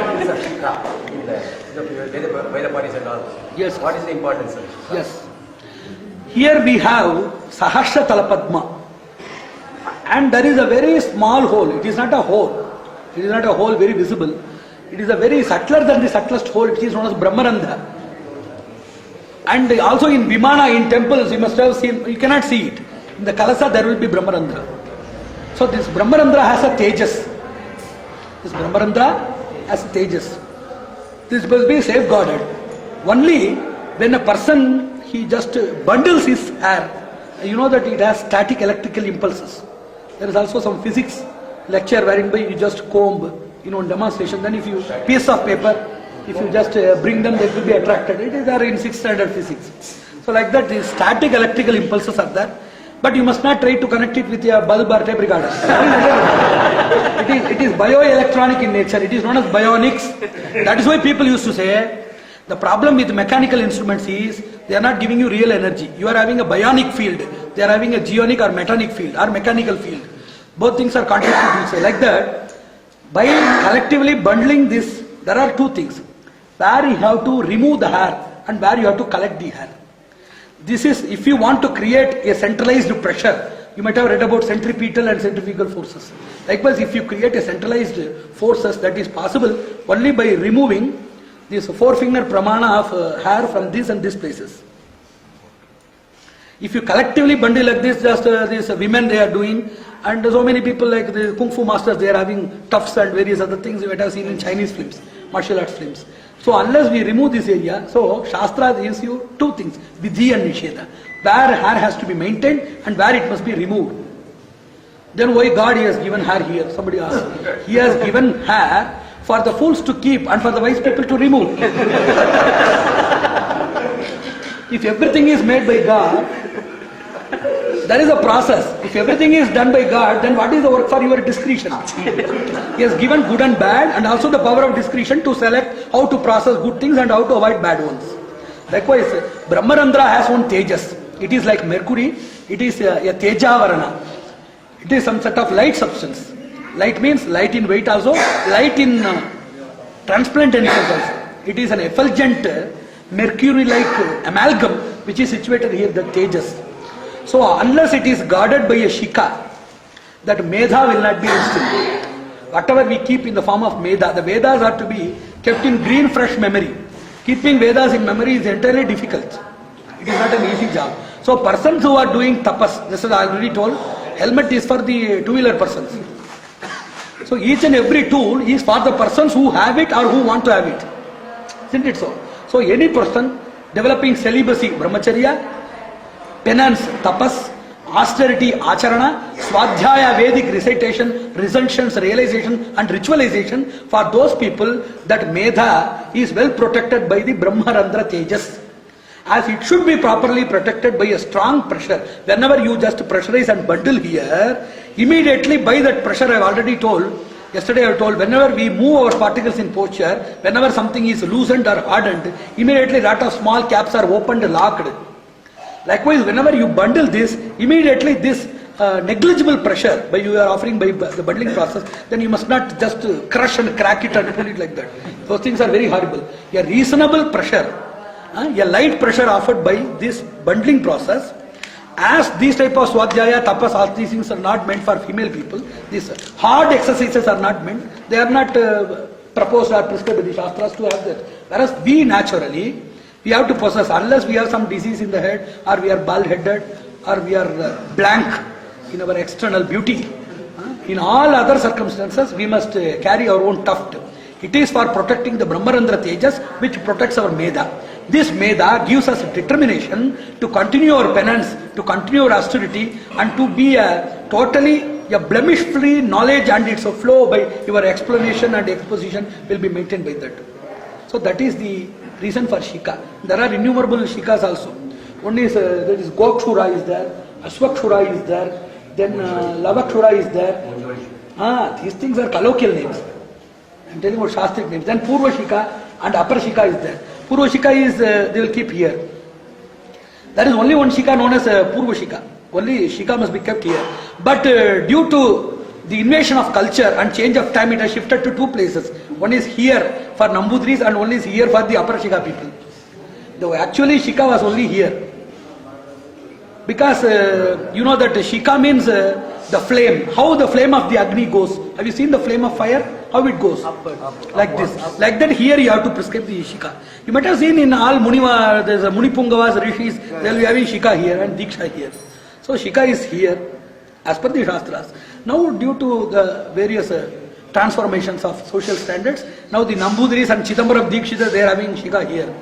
importance of Shikha in the Veda and all? Yes. What is the importance of Shikha? Yes. Here we have Sahasra Talapadma. And there is a very small hole. It is not a hole. It is not a hole very visible. It is a very subtler than the subtlest hole. It is known as Brahmarandha. And also in Vimana, in temples, you must have seen, you cannot see it. In the Kalasa, there will be Brahmarandha. So this Brahmarandha has a tejas. This Brahmarandha has a tejas. This must be safeguarded. Only when a person, he just bundles his hair, you know that it has static electrical impulses. There is also some physics lecture wherein you just comb, demonstration. Then if you, piece of paper, if you just bring them, they will be attracted. It is there in 6th standard physics. So like that, the static electrical impulses are there. But you must not try to connect it with a bulb or tape recorder. It is bioelectronic in nature. It is known as bionics. That is why people used to say, the problem with mechanical instruments is, they are not giving you real energy. You are having a bionic field. They are having a geonic or metonic field or mechanical field. Both things are contradictory to each other. Like that, by collectively bundling this, there are two things. Where you have to remove the hair and where you have to collect the hair. This is, if you want to create a centralized pressure, you might have read about centripetal and centrifugal forces. Likewise, if you create a centralized forces, that is possible only by removing this 4-finger pramana of hair from this and these places. If you collectively bundle like this, just these women they are doing, and so many people like the Kung Fu masters, they are having tufts and various other things you might have seen in Chinese films, martial arts films. So unless we remove this area, so Shastra gives you two things, Vidhi and Nisheda. Where hair has to be maintained and where it must be removed. Then why God has given hair here? Somebody asked. He has given hair for the fools to keep and for the wise people to remove. If everything is made by God, there is a process. If everything is done by God, then what is the work for your discretion? He has given good and bad and also the power of discretion to select how to process good things and how to avoid bad ones. Likewise, Brahmarandra has one tejas. It is like mercury. It is a tejavarana. It is some sort of light substance. Light means light in weight also, light in transparent essence also. It is an effulgent mercury-like amalgam which is situated here, the tejas. So unless it is guarded by a shika, that medha will not be instilled. Whatever we keep in the form of medha, the Vedas are to be kept in green fresh memory. Keeping Vedas in memory is entirely difficult. It is not an easy job. So persons who are doing tapas, this is I already told, helmet is for the two-wheeler persons. So each and every tool is for the persons who have it or who want to have it. Isn't it so? So any person developing celibacy, brahmacharya, penance, tapas, austerity, acharana, swadhyaya, Vedic recitation, recensions, realization and ritualization, for those people that medha is well protected by the Brahmarandra tejas. As it should be properly protected by a strong pressure. Whenever you just pressurize and bundle here, immediately by that pressure, I have already told, yesterday I told, whenever we move our particles in posture, whenever something is loosened or hardened, immediately lot of small caps are opened and locked. Likewise, whenever you bundle this, immediately this negligible pressure by you are offering by the bundling process, then you must not just crush and crack it and pull it like that. Those things are very horrible. A reasonable pressure, a light pressure offered by this bundling process, as these type of swadhyaya, tapas, all these things are not meant for female people, these hard exercises are not meant, they are not proposed or prescribed by the Shastras to have that. Whereas we naturally, we have to possess, unless we have some disease in the head, or we are bald-headed, or we are blank in our external beauty. In all other circumstances, we must carry our own tuft. It is for protecting the Brahmarandra tejas, which protects our medha. This medha gives us determination to continue our penance, to continue our austerity, and to be totally a blemish-free knowledge, and its flow by your explanation and exposition will be maintained by that. So that is the reason for shika. There are innumerable shikas also. One is there is Gokshura is there, Ashwakshura is there, then Lavakshura is there. These things are colloquial names. I am telling about Shastric names. Then Purva Shika and Upper Shika is there. Purva Shika is, they will keep here. There is only one Shika known as Purva Shika. Only Shika must be kept here. But due to the invasion of culture and change of time, it has shifted to two places. One is here for Nambudris and one is here for the Upper Shika people. Though actually Shika was only here. Because you know that Shika means the flame. How the flame of the Agni goes. Have you seen the flame of fire? How it goes? Like this. Like that here you have to prescribe the Shika. You might have seen in all Muniva, there's a Munipungavas, Rishis, they will be having Shika here and Diksha here. So Shika is here as per the Shastras. Now due to the various transformations of social standards, now the Nambudris and Chidambaram Dikshita, they are having Shika here.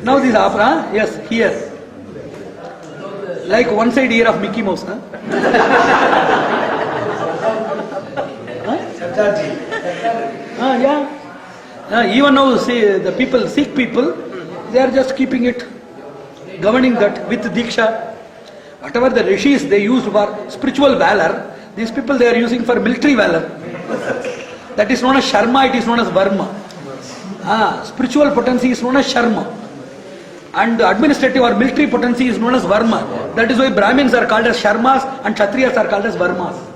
Now this Apra, yes, here. Like one side ear of Mickey Mouse, huh? Yeah. Even now, see, the people, Sikh people, they are just keeping it, governing that with Diksha. Whatever the rishis they used for spiritual valor, these people they are using for military valor. That is known as Sharma, it is known as Varma. Spiritual potency is known as Sharma. And administrative or military potency is known as Varma. That is why Brahmins are called as Sharmas and Kshatriyas are called as Varmas.